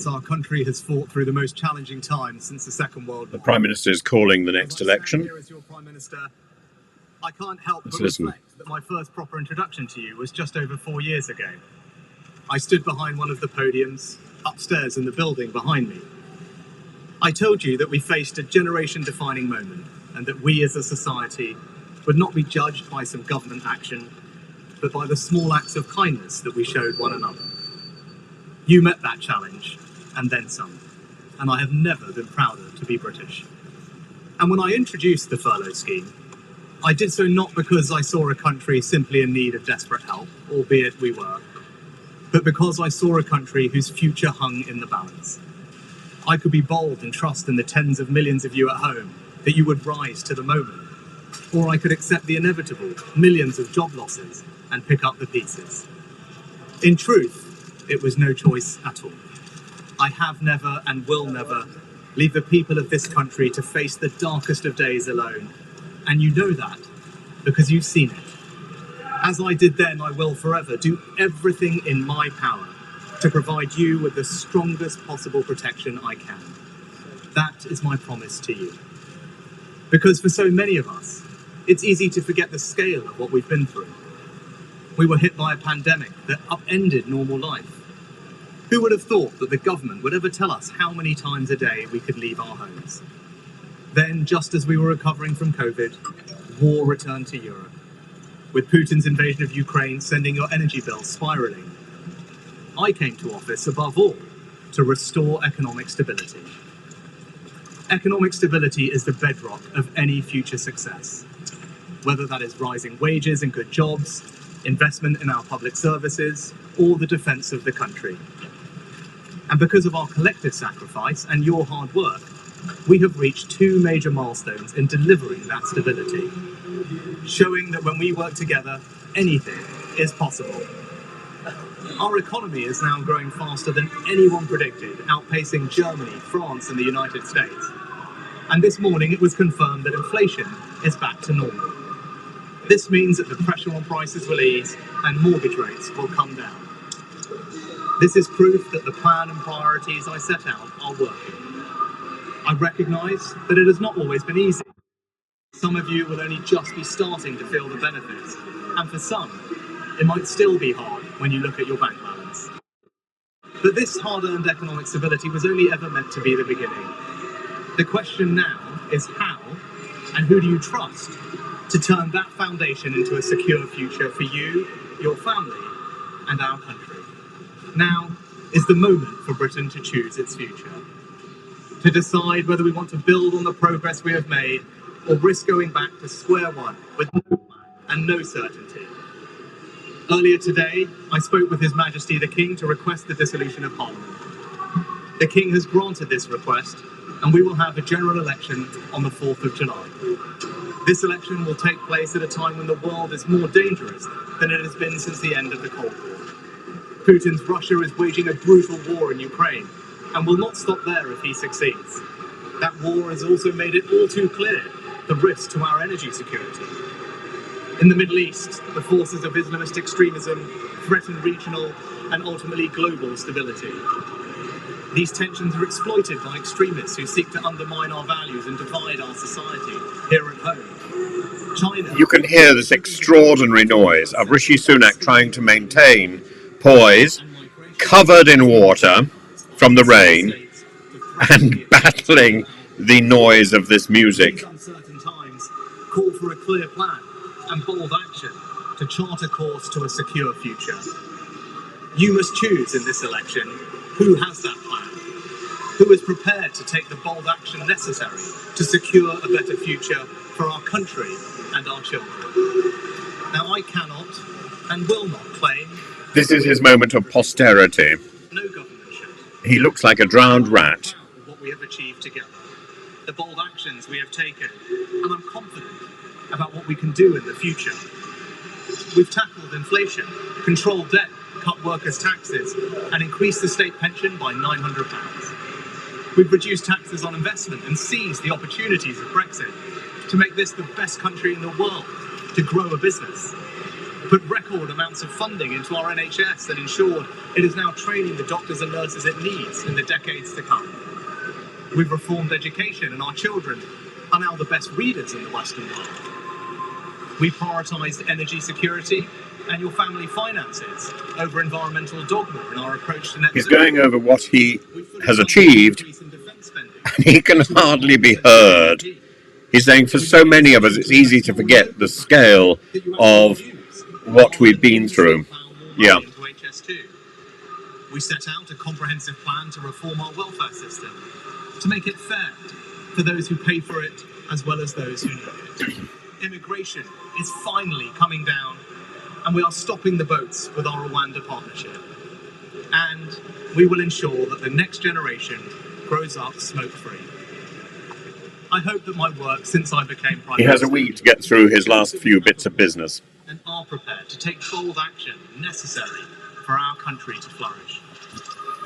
as our country has fought through the most challenging times since the Second World War. The Prime Minister is calling the next election. Here as your Prime Minister, I can't help but reflect that my first proper introduction to you was just over 4 years ago. I stood behind one of the podiums upstairs in the building behind me. I told you that we faced a generation-defining moment and that we as a society would not be judged by some government action, but by the small acts of kindness that we showed one another. You met that challenge, and then some, and I have never been prouder to be British. And when I introduced the furlough scheme, I did so not because I saw a country simply in need of desperate help, albeit we were, but because I saw a country whose future hung in the balance. I could be bold and trust in the tens of millions of you at home that you would rise to the moment, or I could accept the inevitable millions of job losses and pick up the pieces. In truth, it was no choice at all. I have never and will never leave the people of this country to face the darkest of days alone, and you know that because you've seen it. As I did then, I will forever do everything in my power to provide you with the strongest possible protection I can. That is my promise to you. Because for so many of us, it's easy to forget the scale of what we've been through. We were hit by a pandemic that upended normal life. Who would have thought that the government would ever tell us how many times a day we could leave our homes? Then, just as we were recovering from COVID, war returned to Europe, with Putin's invasion of Ukraine sending your energy bills spiraling. I came to office, above all, to restore economic stability. Economic stability is the bedrock of any future success, whether that is rising wages and good jobs, investment in our public services, or the defence of the country. And because of our collective sacrifice and your hard work, we have reached 2 major milestones in delivering that stability, showing that when we work together, anything is possible. Our economy is now growing faster than anyone predicted, outpacing Germany, France, and the United States. And this morning it was confirmed that inflation is back to normal. This means that the pressure on prices will ease and mortgage rates will come down. This is proof that the plan and priorities I set out are working. I recognise that it has not always been easy. Some of you will only just be starting to feel the benefits, and for some, it might still be hard when you look at your bank balance. But this hard-earned economic stability was only ever meant to be the beginning. The question now is how, and who do you trust to turn that foundation into a secure future for you, your family, and our country? Now is the moment for Britain to choose its future, to decide whether we want to build on the progress we have made or risk going back to square one with no plan and no certainty. Earlier today, I spoke with His Majesty the King to request the dissolution of Parliament. The King has granted this request, and we will have a general election on the 4th of July. This election will take place at a time when the world is more dangerous than it has been since the end of the Cold War. Putin's Russia is waging a brutal war in Ukraine, and will not stop there if he succeeds. That war has also made it all too clear the risk to our energy security. In the Middle East, the forces of Islamist extremism threaten regional and ultimately global stability. These tensions are exploited by extremists who seek to undermine our values and divide our society here at home. China. You can hear this extraordinary noise of Rishi Sunak trying to maintain poise, covered in water from the rain, and battling the noise of this music. These uncertain times call for a clear plan and bold action to chart a course to a secure future. You must choose in this election who has that plan, who is prepared to take the bold action necessary to secure a better future for our country and our children. Now, I cannot and will not claim This is his moment of posterity. no government should. He looks like a drowned rat. Of what we have achieved together, the bold actions we have taken, and I'm confident about what we can do in the future. We've tackled inflation, controlled debt, cut workers' taxes, and increased the state pension by £900. We've reduced taxes on investment and seized the opportunities of Brexit to make this the best country in the world to grow a business. put record amounts of funding into our NHS and ensured it is now training the doctors and nurses it needs in the decades to come. We've reformed education, and our children are now the best readers in the Western world. We prioritised energy security and your family finances over environmental dogma in our approach to net He's zero. going over what he has achieved, and he can hardly be heard. He's saying for so many of us, it's easy to forget the scale of what we've been through. Yeah. We set out a comprehensive plan to reform our welfare system, to make it fair for those who pay for it as well as those who need it. Immigration is finally coming down, and we are stopping the boats with our Rwanda partnership. And we will ensure that the next generation grows up smoke-free. I hope that my work since I became Prime Minister... He has a week to get through his last few bits of business. ...and are prepared to take bold action necessary for our country to flourish.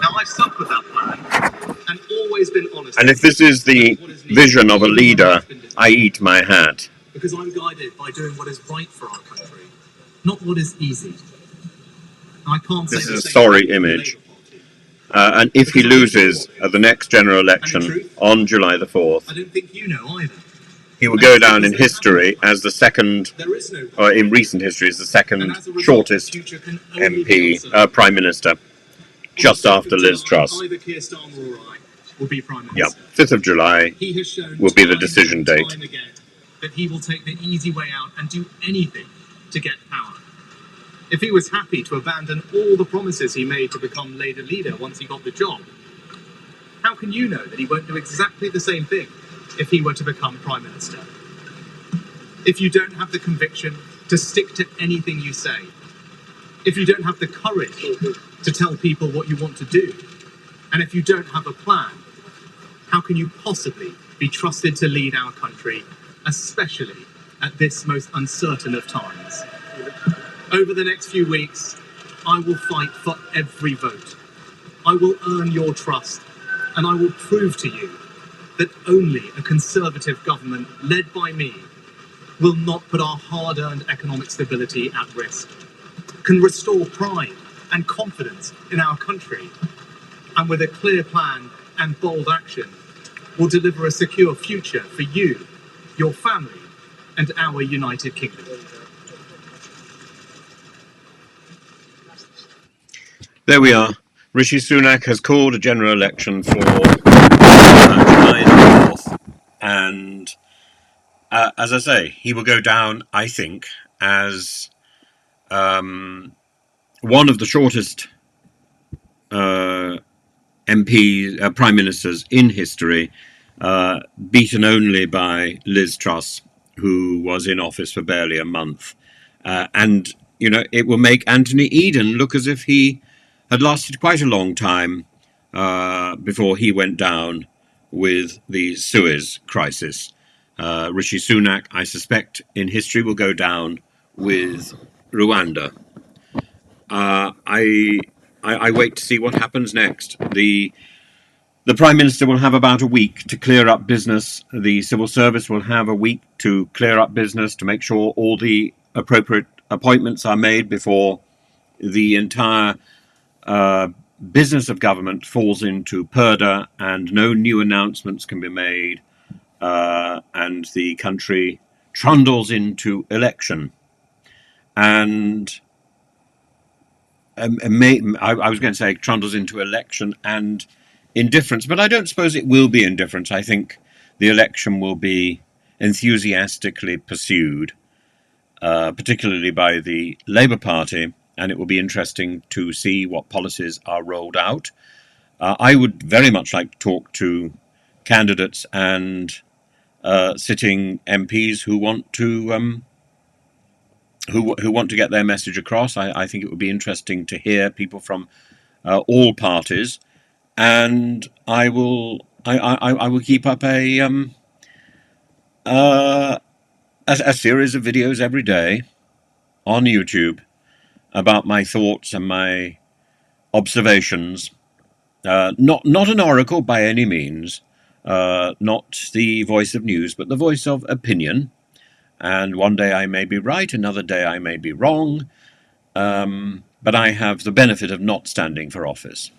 Now, I've stuck with that plan and always been honest... And if this is the vision of a leader, I eat my hat. Because I'm guided by doing what is right for our country, not what is easy. I can't say this is a sorry image. And if he loses at the next general election on July the 4th, I don't think you know either. he will go down in history as the second, or in recent history, as the second shortest MP, Prime Minister, just after Liz Truss. Either Keir Starmer or I will be Prime Minister. Yeah, 5th of July He has shown will be the time decision and date. time again that he will take the easy way out and do anything to get power. If he was happy to abandon all the promises he made to become Labour leader once he got the job, how can you know that he won't do exactly the same thing if he were to become Prime Minister? If you don't have the conviction to stick to anything you say, if you don't have the courage to tell people what you want to do, and if you don't have a plan, how can you possibly be trusted to lead our country, especially at this most uncertain of times? Over the next few weeks, I will fight for every vote. I will earn your trust, and I will prove to you that only a Conservative government led by me will not put our hard-earned economic stability at risk, can restore pride and confidence in our country, and with a clear plan and bold action, will deliver a secure future for you, your family, and our United Kingdom. There we are. Rishi Sunak has called a general election for July the 4th. And as I say, he will go down, I think, as one of the shortest prime ministers in history, beaten only by Liz Truss, who was in office for barely a month. And, you know, it will make Anthony Eden look as if he had lasted quite a long time before he went down with the Suez crisis. Rishi Sunak, I suspect, in history will go down with Rwanda. I wait to see what happens next. The Prime Minister will have about a week to clear up business. The civil service will have a week to clear up business, to make sure all the appropriate appointments are made before the entire business of government falls into purdah and no new announcements can be made, and the country trundles into election. And I was going to say trundles into election and indifference, but I don't suppose it will be indifference. I think the election will be enthusiastically pursued, particularly by the Labour Party, and it will be interesting to see what policies are rolled out. I would very much like to talk to candidates and sitting MPs who want to who want to get their message across. I think it would be interesting to hear people from all parties, and I will keep up a series of videos every day on YouTube about my thoughts and my observations. Not an oracle by any means, not the voice of news, but the voice of opinion. And one day I may be right, another day I may be wrong, but I have the benefit of not standing for office.